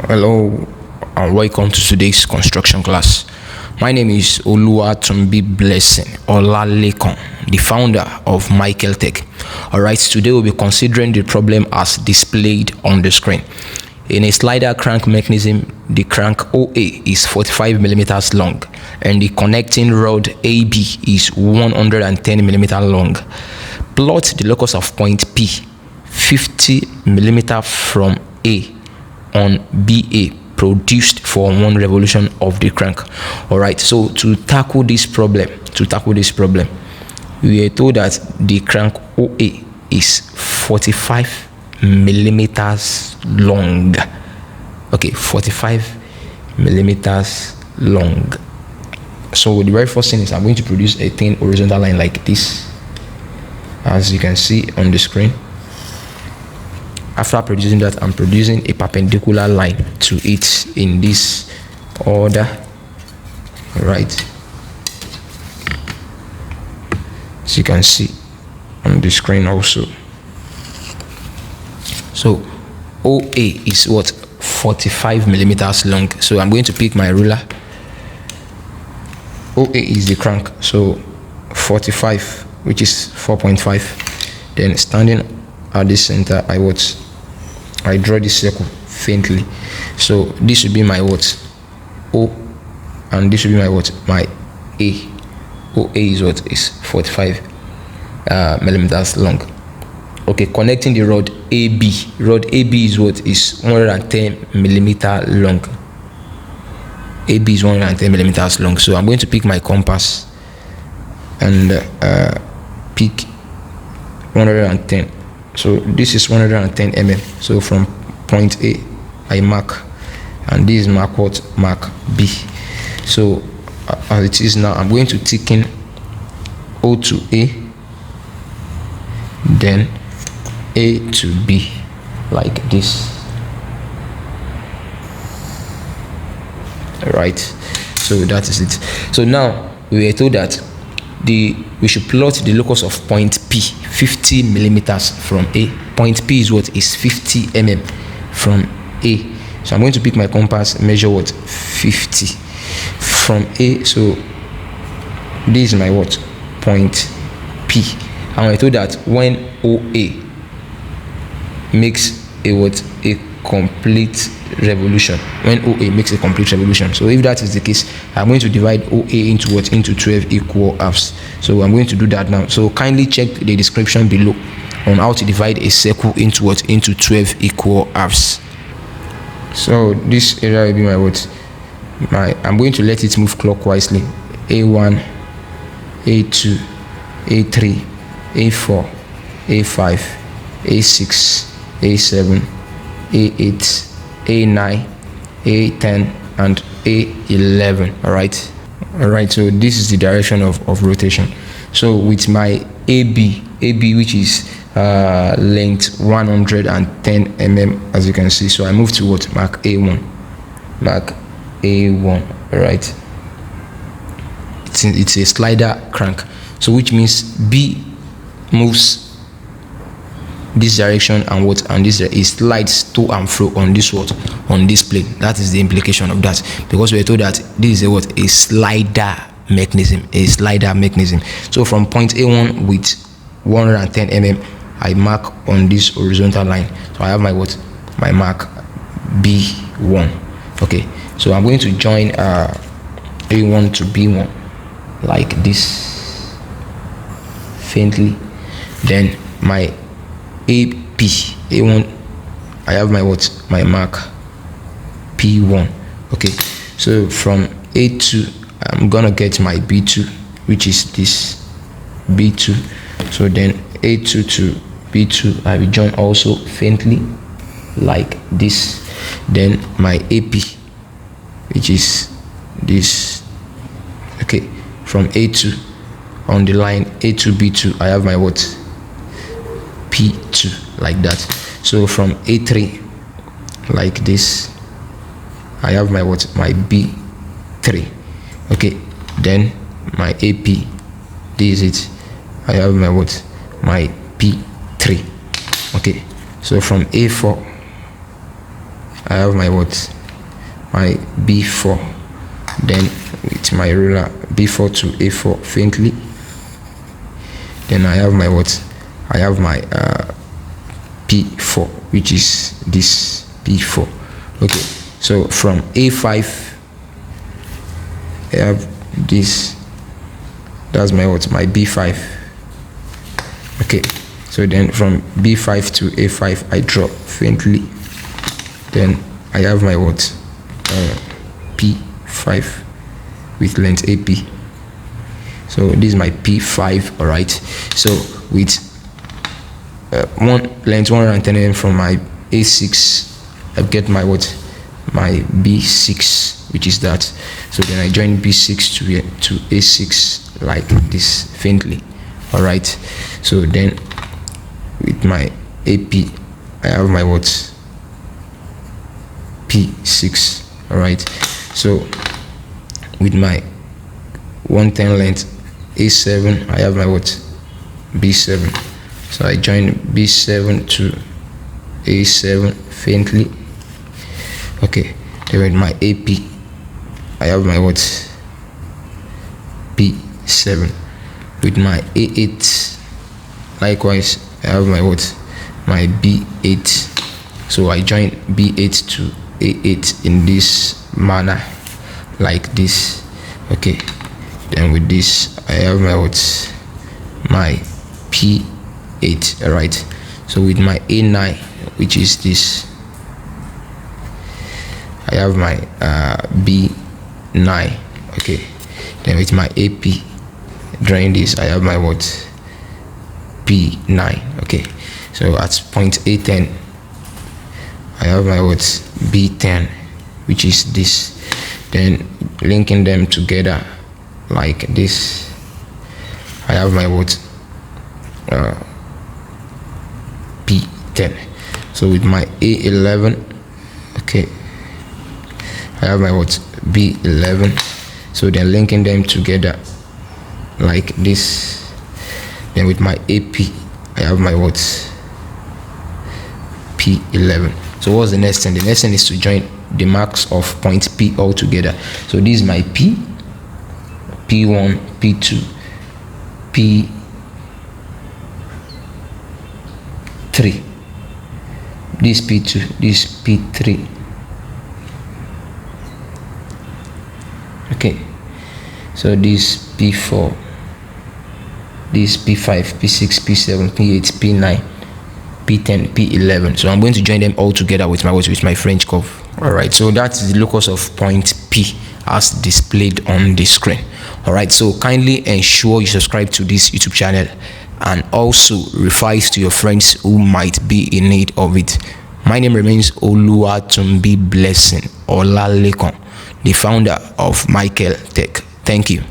Hello and welcome to today's construction class. My name is Oluwatumbi Blessing Olalekon, the founder of maeklltech. Alright, today we'll be considering the problem as displayed on the screen. In a slider crank mechanism, the crank OA is 45 millimeters long and the connecting rod AB is 110 millimeters long. Plot the locus of point P 50 millimeters from A on BA produced for one revolution of the crank. All right, so to tackle this problem, we are told that the crank OA is 45 millimeters long. Okay, 45 millimeters long. So the very first thing is I'm going to produce a thin horizontal line like this, as you can see on the screen. After producing that, I'm producing a perpendicular line to it in this order. Right, as you can see on the screen also. So OA is what? 45 millimeters long. So I'm going to pick my ruler. OA is the crank, so 45, which is 4.5. Then standing at the center, I draw this circle faintly. So this would be my O, and this would be my A. OA is 45 millimeters long. Okay, connecting the rod AB. Rod AB is 110 millimeter long. AB is 110 millimeters long. So I'm going to pick my compass and pick 110. So this is 110 mm. So from point A, I mark, and this is mark B. So as it is now, I'm going to tick in O to A, then A to B, like this. Right. So that is it. So now we were told that we should plot the locus of point P 50 millimeters from A. Point P is 50 mm from A. So I'm going to pick my compass, measure 50 from A. So this is my point P, and we're told that when OA makes a complete revolution, so if that is the case, I'm going to divide OA into 12 equal halves. So I'm going to do that now. So kindly check the description below on how to divide a circle into 12 equal halves. So this area will be I'm going to let it move clockwise. A1, A2, A3, A4, A5, A6, A7, A8, A9, A10, and A11. All right, so this is the direction of rotation. So with my AB, which is length 110 mm, as you can see, so I move to mark A1. All right, it's a slider crank, so which means B moves this direction and this it slides to and fro on this plane. That is the implication of that, because we are told that this is a slider mechanism. So from point A1 with 110 mm, I mark on this horizontal line. So I have my mark B1. Okay, so I'm going to join A1 to B1 like this faintly. Then my A1, I have my mark P1. Okay, so from A2, I'm gonna get my B2, which is this B2. So then A2 to B2, I will join also faintly like this. Then my AP, which is this. Okay, from A2 on the line A2 B2, I have my P2 like that. So from A3 like this, I have my B3. Okay, then my AP, this is it, I have my P3. Okay, so from A4 I have my my B4, then with my ruler B4 to A4 faintly. Then I have my what? I have my P4, which is this P4. Okay, so from A5 I have this, that's my what? My B5. Okay, so then from B5 to A5 I draw faintly. Then I have my what? P5 with length AP. So this is my P5. all right, so with one length 110 mm from my A6 I get my what? My B6, which is that. So then I join B6 to A6 like this faintly. all right, so then with my AP I have my what? P6. all right, so with my 110 length A7 I have my what? B7. So I join B7 to A7 faintly. Okay, then with my AP I have my what? B7. With my A8 likewise I have my what? My B8. So I join B8 to A8 in this manner like this. Okay, then with this I have my what? My P8. all right, so with my A9, which is this, I have my B9. okay, then with my AP drawing this I have my what? P9. okay, so at point A10 I have my what? B10, which is this. Then linking them together like this I have my what? P10. So with my A11, okay, I have my what? B11. So then linking them together like this. Then with my AP I have my what? P11. So what's the next thing? The next thing is to join the marks of point P all together. So this is my P, P1, P2, P3, this P2, this P3. okay, so this P4, this P5, P6, P7, P8, P9, P10, P11. So I'm going to join them all together with my French curve. all right, so that's the locus of point P as displayed on the screen. all right, so kindly ensure you subscribe to this YouTube channel and also refer it to your friends who might be in need of it. My name remains Oluwatumbi Blessing Olalekon, the founder of maeklltech. Thank you.